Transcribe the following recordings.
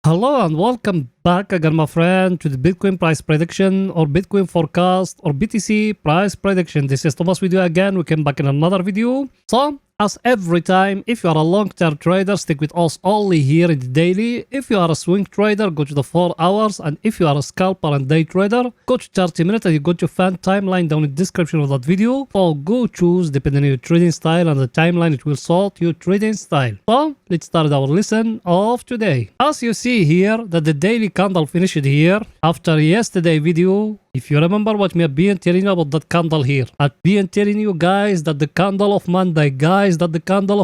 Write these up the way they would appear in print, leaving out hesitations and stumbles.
Hello and welcome back again, my friend, to the Bitcoin price prediction or Bitcoin forecast or BTC price prediction. This is Thomas with you again. We came back in another video. So, as every time, if you are a long-term trader, stick with us only here in the daily. If you are a swing trader, go to the 4 hours. And if you are a scalper and day trader, go to 30 minutes and you go to fan timeline down in the description of that video. So go choose depending on your trading style, and the timeline it will sort your trading style. So let's start our lesson of today. As you see here that the daily candle finished here after yesterday video. If you remember what me have been telling you about that candle here, I've been telling you guys that the candle of Monday, that the candle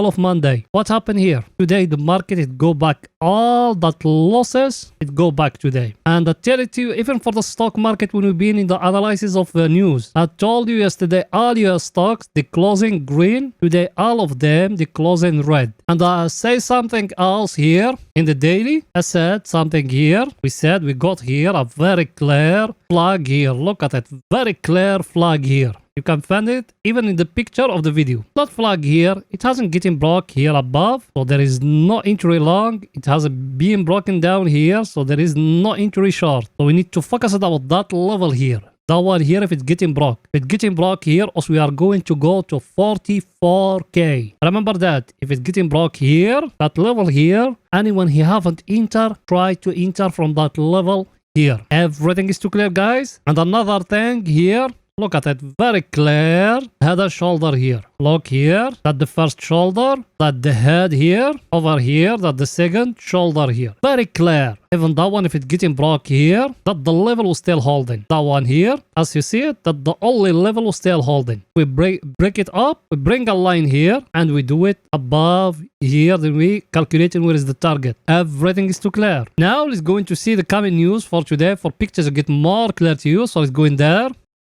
of Monday. What happened here? Today the market it go back. All that losses, it go back today. And I tell it to you, even for the stock market when we've been in the analysis of the news, I told you yesterday all your stocks, they closing green. Today all of them, they closing red. And I say something else here in the daily. I said something here. We got here a very clear flag here. Look at it. Very clear flag here. You can find it even in the picture of the video. That flag here, it hasn't getting broke here above. So there is no entry long. It hasn't been broken down here. So there is no entry short. So we need to focus about that level here. That one here, if it's getting broke. If it's getting broke here, also we are going to go to 44k. Remember that. If it's getting broke here, that level here, anyone who haven't entered, try to enter from that level here. Everything is too clear, guys. And another thing here, look at it, very clear. Head and shoulder here. Look here, that the first shoulder, that the head here, over here, that the second shoulder here. Very clear. Even that one, if it's getting broke here, that the level was still holding. That one here, as you see it, that the only level was still holding. We break it up, we bring a line here, and we do it above here, then we calculating where is the target. Everything is too clear. Now let's go into see the coming news for today, for pictures to get more clear to you. So let's go in there.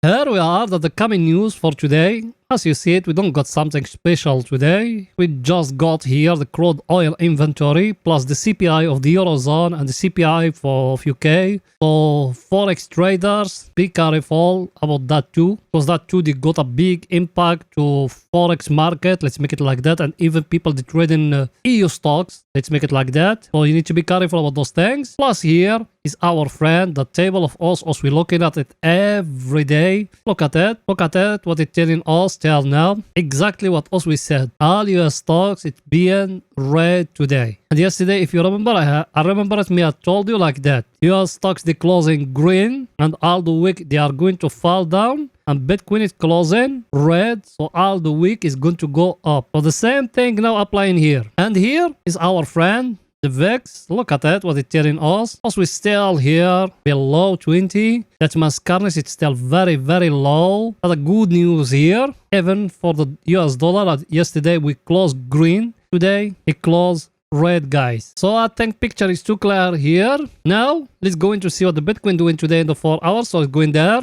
Here we are, that the coming news for today. As you see it, we don't got something special today. We just got here the crude oil inventory plus the CPI of the Eurozone and the CPI of UK. So Forex traders, be careful about that too. Because that too, they got a big impact to Forex market. Let's make it like that. And even people that trade in EU stocks, let's make it like that. So you need to be careful about those things. Plus here is our friend, the table of us. As we're looking at it every day. Look at it. Look at it. What it's telling us. Tell now exactly what us we said. All US stocks it's being red today. And yesterday, if you remember, I remember it me I told you like that. US stocks they closing green, and all the week they are going to fall down. And Bitcoin is closing red, so all the week is going to go up. So the same thing now applying here. And here is our friend the VIX. Look at it, what it's telling us. As we still here below 20. That mascareness it's still very, very low. But the good news here, even for the US dollar, yesterday we closed green. Today it closed red, guys. So I think picture is too clear here. Now let's go in to see what the Bitcoin doing today in the 4 hours. So let's go in there.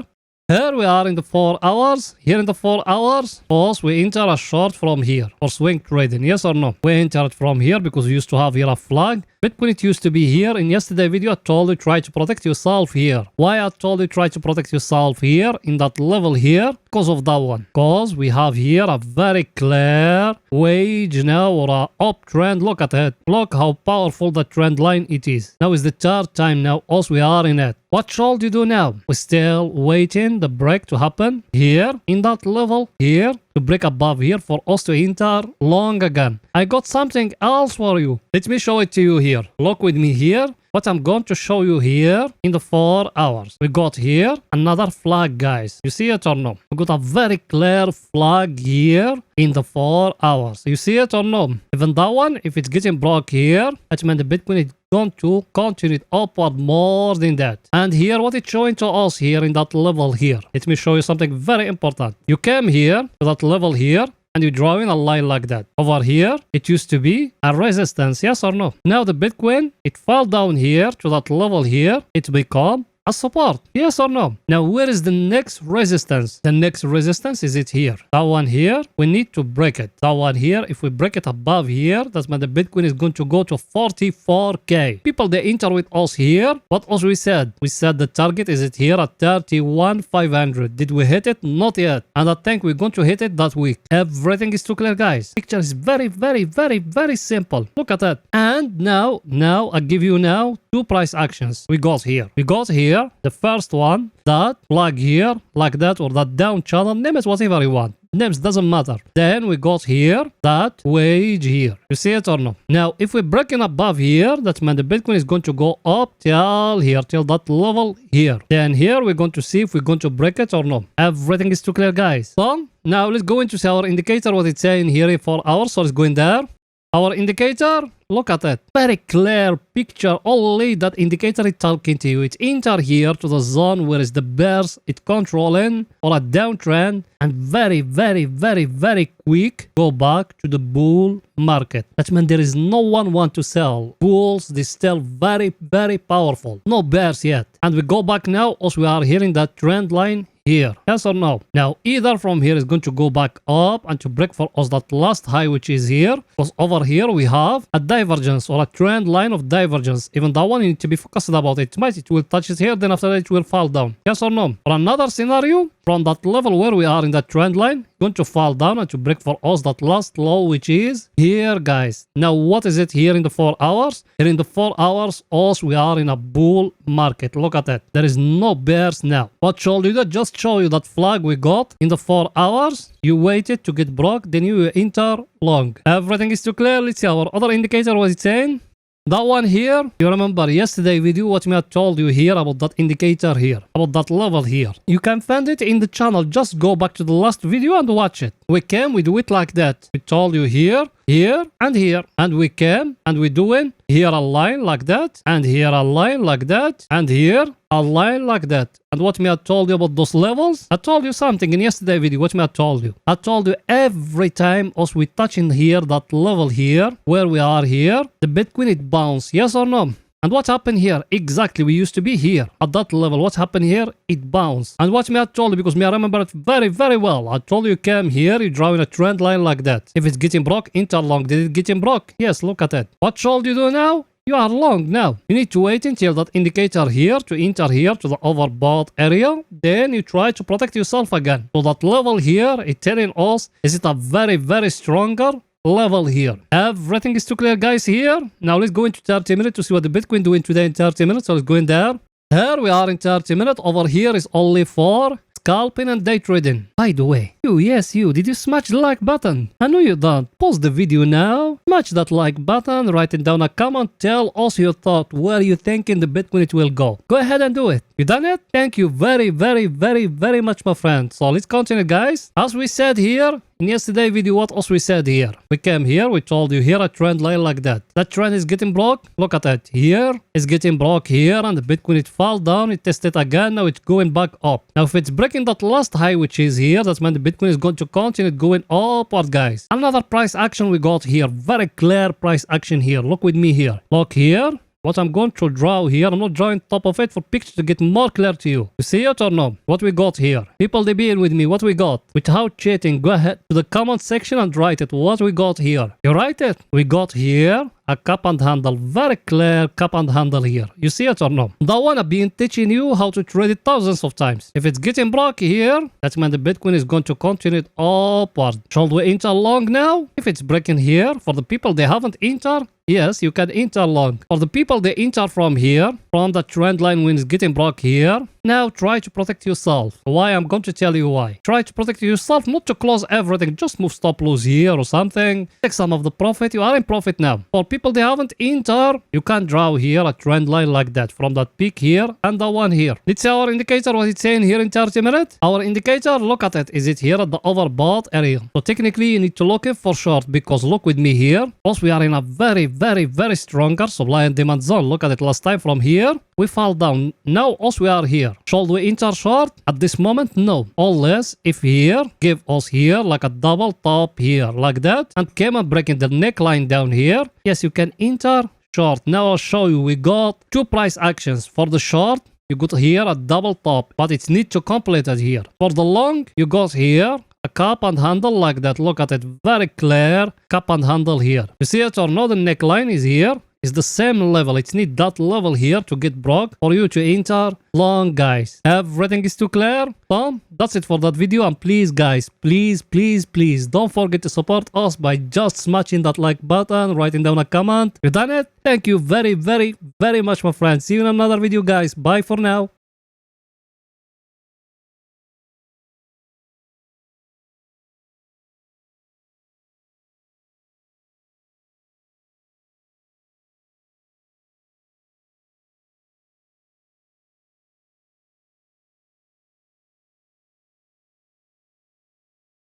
Here we are in the 4 hours. Here in the 4 hours, suppose we enter a short from here for swing trading. Yes or no? We entered from here because we used to have here a flag. Bitcoin it used to be here. In yesterday video I told you try to protect yourself here. Why I told you try to protect yourself here in that level here? Because of that one. Because we have here a very clear wage now or a uptrend. Look at it. Look how powerful the trend line it is. Now is the third time now as we are in it. What should you do now? We're still waiting the break to happen here in that level here to break above here for us to enter long again. I got something else for you. Let me show it to you here. Look with me here. What I'm going to show you here in the 4 hours. We got here another flag, guys. You see it or no? We got a very clear flag here in the 4 hours. You see it or no? Even that one, if it's getting broke here, that means the Bitcoin is going to continue upward more than that. And here, what it's showing to us here in that level here. Let me show you something very important. You came here to that level here. And you draw in a line like that. Over here, it used to be a resistance, yes or no? Now the Bitcoin, it fell down here to that level here. It become as support. Yes or no? Now, where is the next resistance? The next resistance is it here. That one here, we need to break it. That one here, if we break it above here, that's when the Bitcoin is going to go to 44K. People, they enter with us here. What else we said? We said the target is it here at 31,500. Did we hit it? Not yet. And I think we're going to hit it that week. Everything is too clear, guys. Picture is very, very, very, very simple. Look at that. And now I give you now two price actions. We got here. The first one, that flag here, like that, or that down channel, name it whatever you want. Names doesn't matter. Then we got here that wage here. You see it or no? Now, if we're breaking above here, that means the Bitcoin is going to go up till here, till that level here. Then here we're going to see if we're going to break it or no. Everything is too clear, guys. So now let's go into our indicator, what it's saying here in 4 hours. So it's going there. Our indicator, look at it. Very clear picture. Only that indicator is talking to you. It enter here to the zone where is the bears it controlling or a downtrend, and very, very, very, very quick go back to the bull market. That means there is no one want to sell. Bulls, they still very, very powerful. No bears yet. And we go back now as we are here in that trend line here. Yes or no? Now, either from here is going to go back up and to break for us that last high, which is here. Because over here we have a divergence or a trend line of divergence. Even that one, you need to be focused about it. It will touch it here, then after that it will fall down. Yes or no? For another scenario, from that level where we are in that trend line, going to fall down and to break for us that last low, which is here, guys. Now, what is it here in the 4 hours? Here in the 4 hours, us, we are in a bull market. Look at that. There is no bears now. What showed you that? Just show you that flag we got in the 4 hours. You waited to get broke, then you enter long. Everything is too clear. Let's see our other indicator, what it's saying. That one here, you remember yesterday video what me I told you here about that indicator here, about that level here. You can find it in the channel. Just go back to the last video and watch it. We do it like that. We told you here, here, and here. And we came and we doing here a line like that, and here a line like that, and here a line like that. And what me I told you about those levels? I told you something in yesterday video. What me I told you? I told you every time as we touch in here, that level here, where we are here, the Bitcoin it bounce. Yes or no? And what happened here? Exactly, we used to be here at that level. What happened here? It bounced. And what me I told you, because me I remember it very, very well. I told you came here, you drawing a trend line like that. If it's getting broke, enter long. Did it getting broke? Yes, look at it. What should you do now? You are long now. You need to wait until that indicator here to enter here to the overbought area. Then you try to protect yourself again. So that level here, it's telling us, is it a very, very stronger level here. Everything is too clear, guys, here. Now let's go into 30 minutes to see what the Bitcoin doing today in 30 minutes. So let's go in there. Here we are in 30 minutes. Over here is only for scalping and day trading. By the way, you, did you smash the like button? I know you don't. Pause the video now, smash that like button, write it down a comment, tell us your thought, where you thinking the Bitcoin it will go. Go ahead and do it. You done it? Thank you very, very, very, very much, my friend. So let's continue, guys. As we said here, in yesterday's video, what else we said here? We came here, we told you here a trend line like that. That trend is getting broke. Look at it. Here is getting broke here, and the Bitcoin it fall down. It tested again. Now it's going back up. Now if it's breaking that last high, which is here, that's when the Bitcoin is going to continue going upward, guys. Another price action we got here. Very clear price action here. Look with me here. Look here. What I'm going to draw here, I'm not drawing top of it for picture to get more clear to you. You see it or no? What we got here? People, they be in with me. What we got? Without cheating, go ahead to the comment section and write it. What we got here? You write it. We got here a cup and handle. Very clear cup and handle here. You see it or no? That one I've been teaching you how to trade it thousands of times. If it's getting broke here, that means the Bitcoin is going to continue upward. Should we enter long now? If it's breaking here, for the people they haven't entered, yes, you can enter long. For the people they enter from here, from the trend line when it's getting broke here, now try to protect yourself. Why? I'm going to tell you why. Try to protect yourself, not to close everything. Just move stop loss here or something. Take some of the profit. You are in profit now. For people they haven't entered, you can draw here a trend line like that from that peak here and the one here. Let's see our indicator, what it's saying here in 30 minutes. Our indicator, look at it. Is it here at the overbought area? So technically you need to look it for short, because look with me here. Also we are in a very, very, very stronger supply and demand zone. Look at it last time from here. We fall down. Now also we are here. Should we enter short? At this moment, no. Unless if here, give us here like a double top here like that, and came and breaking the neckline down here. Yes, you can enter short. Now I'll show you. We got two price actions for the short. you got here a double top, but it's need to complete it here. For the long, you got here a cup and handle like that. Look at it, very clear cup and handle here. You see it or not, the neckline is here. It's the same level. It's need that level here to get broke for you to enter long, guys. Everything is too clear. So that's it for that video. And please, guys, please don't forget to support us by just smashing that like button, writing down a comment. You done it? Thank you very much, my friends. See you in another video, guys. Bye for now.